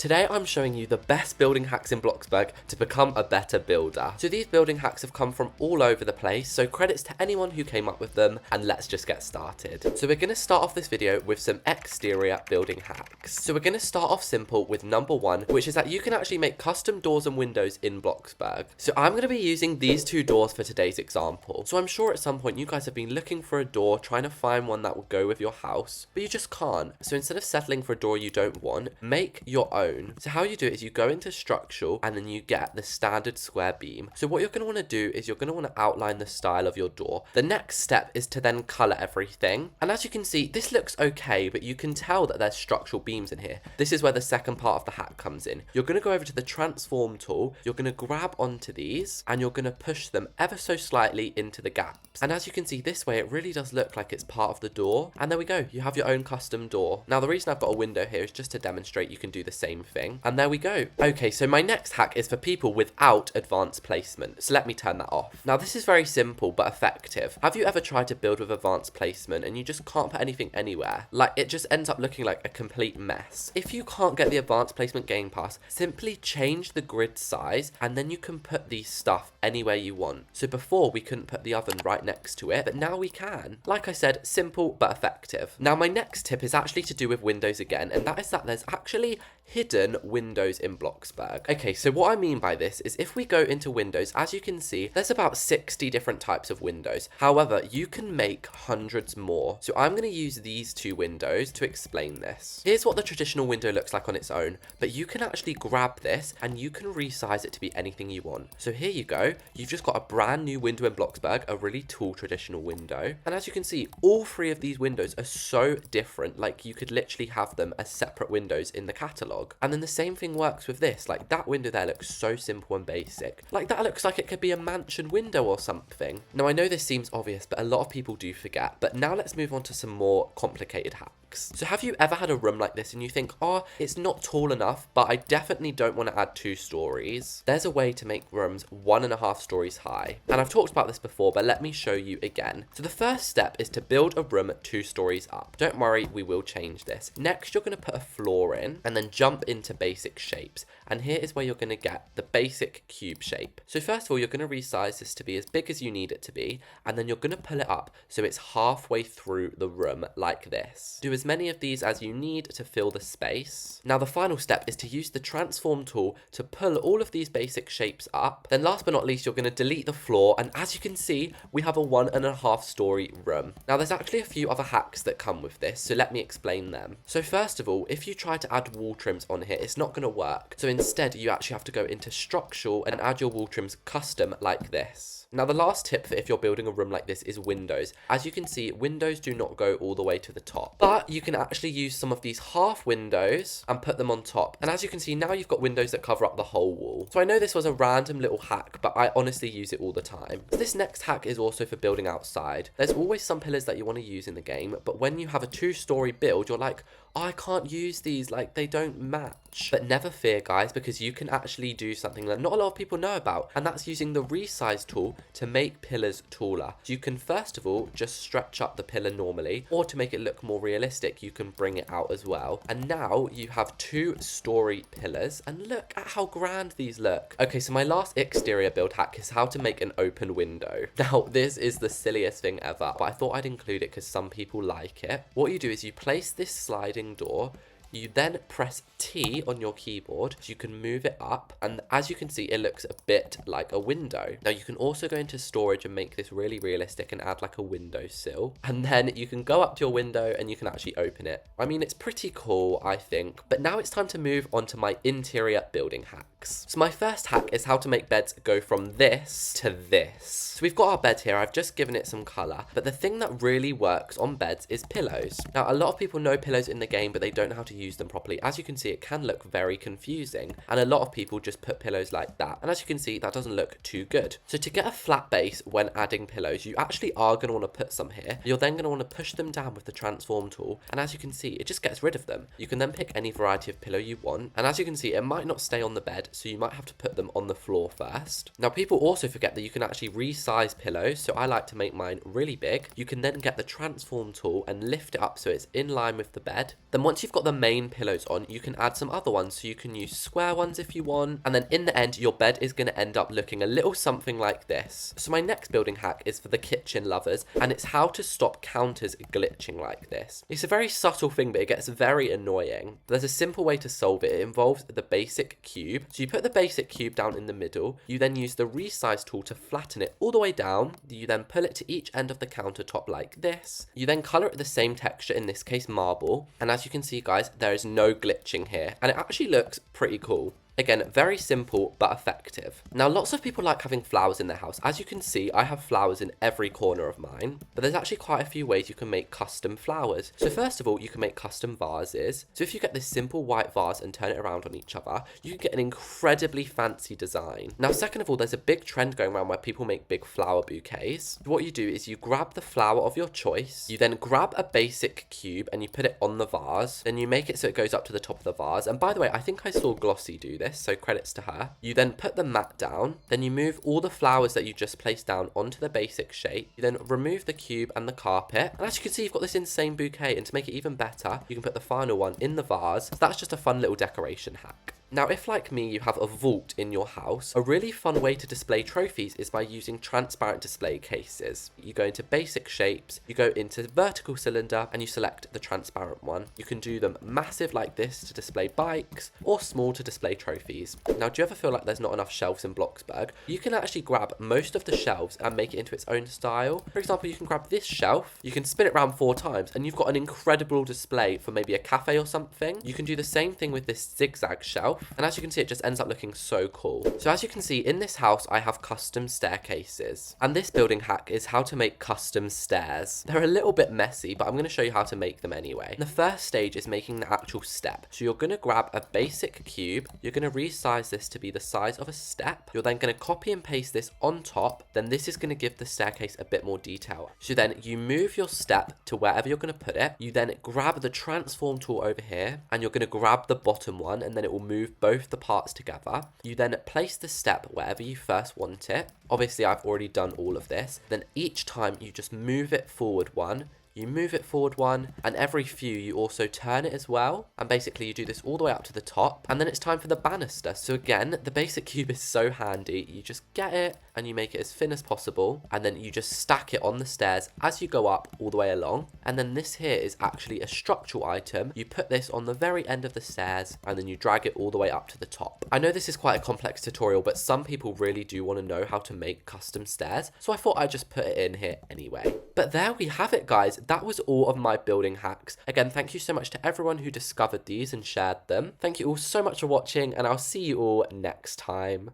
Today I'm showing you the best building hacks in Bloxburg to become a better builder. So these building hacks have come from all over the place, so credits to anyone who came up with them, and let's just get started. So we're going to start off this video with some exterior building hacks. So we're going to start off simple with number one, which is that you can actually make custom doors and windows in Bloxburg. So I'm going to be using these two doors for today's example. So I'm sure at some point you guys have been looking for a door, trying to find one that will go with your house, but you just can't. So instead of settling for a door you don't want, make your own. So how you do it is you go into structural and then you get the standard square beam. So what you're going to want to do is you're going to want to outline the style of your door. The next step is to then color everything. And as you can see, this looks okay, but you can tell that there's structural beams in here. This is where the second part of the hack comes in. You're going to go over to the transform tool. You're going to grab onto these and you're going to push them ever so slightly into the gaps. And as you can see this way, it really does look like it's part of the door. And there we go. You have your own custom door. Now the reason I've got a window here is just to demonstrate you can do the same thing. And there we go. Okay, so my next hack is for people without advanced placement. So let me turn that off. Now this is very simple but effective. Have you ever tried to build with advanced placement and you just can't put anything anywhere? Like it just ends up looking like a complete mess. If you can't get the advanced placement game pass, simply change the grid size and then you can put these stuff anywhere you want. So before we couldn't put the oven right next to it, but now we can. Like I said, simple but effective. Now my next tip is actually to do with windows again, and that is that there's actually hidden windows in Bloxburg. Okay, so what I mean by this is if we go into windows, as you can see, there's about 60 different types of windows. However, you can make hundreds more. So I'm going to use these two windows to explain this. Here's what the traditional window looks like on its own, but you can actually grab this and you can resize it to be anything you want. So here you go. You've just got a brand new window in Bloxburg, a really tall traditional window. And as you can see, all three of these windows are so different, like you could literally have them as separate windows in the catalogue. And then the same thing works with this. Like that window there looks so simple and basic. Like that looks like it could be a mansion window or something. Now I know this seems obvious, but a lot of people do forget. But now let's move on to some more complicated hacks. So have you ever had a room like this and you think, oh, it's not tall enough, but I definitely don't want to add 2 stories? There's a way to make rooms 1.5 stories high. And I've talked about this before, but let me show you again. So the first step is to build a room 2 stories up. Don't worry, we will change this. Next, you're going to put a floor in and then jump into basic shapes. And here is where you're going to get the basic cube shape. So first of all, you're going to resize this to be as big as you need it to be. And then you're going to pull it up so it's halfway through the room like this. Do as many of these as you need to fill the space. Now the final step is to use the transform tool to pull all of these basic shapes up. Then last but not least, you're going to delete the floor. And as you can see, we have a 1.5 story room. Now there's actually a few other hacks that come with this, so let me explain them. So first of all, if you try to add wall trims on here, it's not going to work. So instead, you actually have to go into structural and add your wall trims custom like this. Now the last tip for if you're building a room like this is windows. As you can see, windows do not go all the way to the top, but you can actually use some of these half windows and put them on top. And as you can see, now you've got windows that cover up the whole wall. So I know this was a random little hack, but I honestly use it all the time. So this next hack is also for building outside. There's always some pillars that you want to use in the game, but when you have a 2-story build, you're like, oh, I can't use these, like they don't match. But never fear, guys, because you can actually do something that not a lot of people know about, and that's using the resize tool to make pillars taller. So you can first of all just stretch up the pillar normally, or to make it look more realistic, you can bring it out as well. And now you have 2-story pillars, and look at how grand these look. Okay, so my last exterior build hack is how to make an open window. Now, this is the silliest thing ever, but I thought I'd include it because some people like it. What you do is you place this sliding door. You then press T on your keyboard so you can move it up, and as you can see, it looks a bit like a window. Now you can also go into storage and make this really realistic and add like a windowsill, and then you can go up to your window and you can actually open it. I mean, it's pretty cool, I think. But now it's time to move on to my interior building hacks. So my first hack is how to make beds go from this to this. So we've got our bed here. I've just given it some color, but the thing that really works on beds is pillows. Now a lot of people know pillows in the game, but they don't know how to use them properly. As you can see, it can look very confusing, and a lot of people just put pillows like that, and as you can see, that doesn't look too good. So to get a flat base when adding pillows, you actually are going to want to put some here. You're then going to want to push them down with the transform tool, and as you can see, it just gets rid of them. You can then pick any variety of pillow you want, and as you can see, it might not stay on the bed, so you might have to put them on the floor first. Now people also forget that you can actually resize pillows, so I like to make mine really big. You can then get the transform tool and lift it up so it's in line with the bed. Then once you've got them main pillows on, you can add some other ones. So you can use square ones if you want. And then in the end, your bed is going to end up looking a little something like this. So my next building hack is for the kitchen lovers, and it's how to stop counters glitching like this. It's a very subtle thing, but it gets very annoying. There's a simple way to solve it. It involves the basic cube. So you put the basic cube down in the middle. You then use the resize tool to flatten it all the way down. You then pull it to each end of the countertop like this. You then color it the same texture, in this case marble. And as you can see, guys, there is no glitching here. And it actually looks pretty cool. Again, very simple but effective. Now, lots of people like having flowers in their house. As you can see, I have flowers in every corner of mine, but there's actually quite a few ways you can make custom flowers. So first of all, you can make custom vases. So if you get this simple white vase and turn it around on each other, you can get an incredibly fancy design. Now, second of all, there's a big trend going around where people make big flower bouquets. So what you do is you grab the flower of your choice, you then grab a basic cube and you put it on the vase, then you make it so it goes up to the top of the vase. And by the way, I think I saw Glossy do this, so credits to her. You then put the mat down, then you move all the flowers that you just placed down onto the basic shape. You then remove the cube and the carpet, and as you can see, you've got this insane bouquet. And to make it even better, you can put the final one in the vase. So that's just a fun little decoration hack. Now, if like me, you have a vault in your house, a really fun way to display trophies is by using transparent display cases. You go into basic shapes, you go into vertical cylinder, and you select the transparent one. You can do them massive like this to display bikes, or small to display trophies. Now, do you ever feel like there's not enough shelves in Bloxburg? You can actually grab most of the shelves and make it into its own style. For example, you can grab this shelf, you can spin it around 4 times, and you've got an incredible display for maybe a cafe or something. You can do the same thing with this zigzag shelf. And as you can see, it just ends up looking so cool. So as you can see, in this house, I have custom staircases. And this building hack is how to make custom stairs. They're a little bit messy, but I'm going to show you how to make them anyway. The first stage is making the actual step. So you're going to grab a basic cube. You're going to resize this to be the size of a step. You're then going to copy and paste this on top. Then this is going to give the staircase a bit more detail. So then you move your step to wherever you're going to put it. You then grab the transform tool over here, and you're going to grab the bottom one, and then it will move both the parts together. You then place the step wherever you first want it. Obviously, I've already done all of this. Then each time you just move it forward one, you move it forward one, and every few you also turn it as well. And basically you do this all the way up to the top, and then it's time for the banister. So again, the basic cube is so handy. You just get it and you make it as thin as possible, and then you just stack it on the stairs as you go up all the way along. And then this here is actually a structural item. You put this on the very end of the stairs, and then you drag it all the way up to the top. I know this is quite a complex tutorial, but some people really do want to know how to make custom stairs, so I thought I'd just put it in here anyway. But there we have it, guys. That was all of my building hacks. Again, thank you so much to everyone who discovered these and shared them. Thank you all so much for watching, and I'll see you all next time.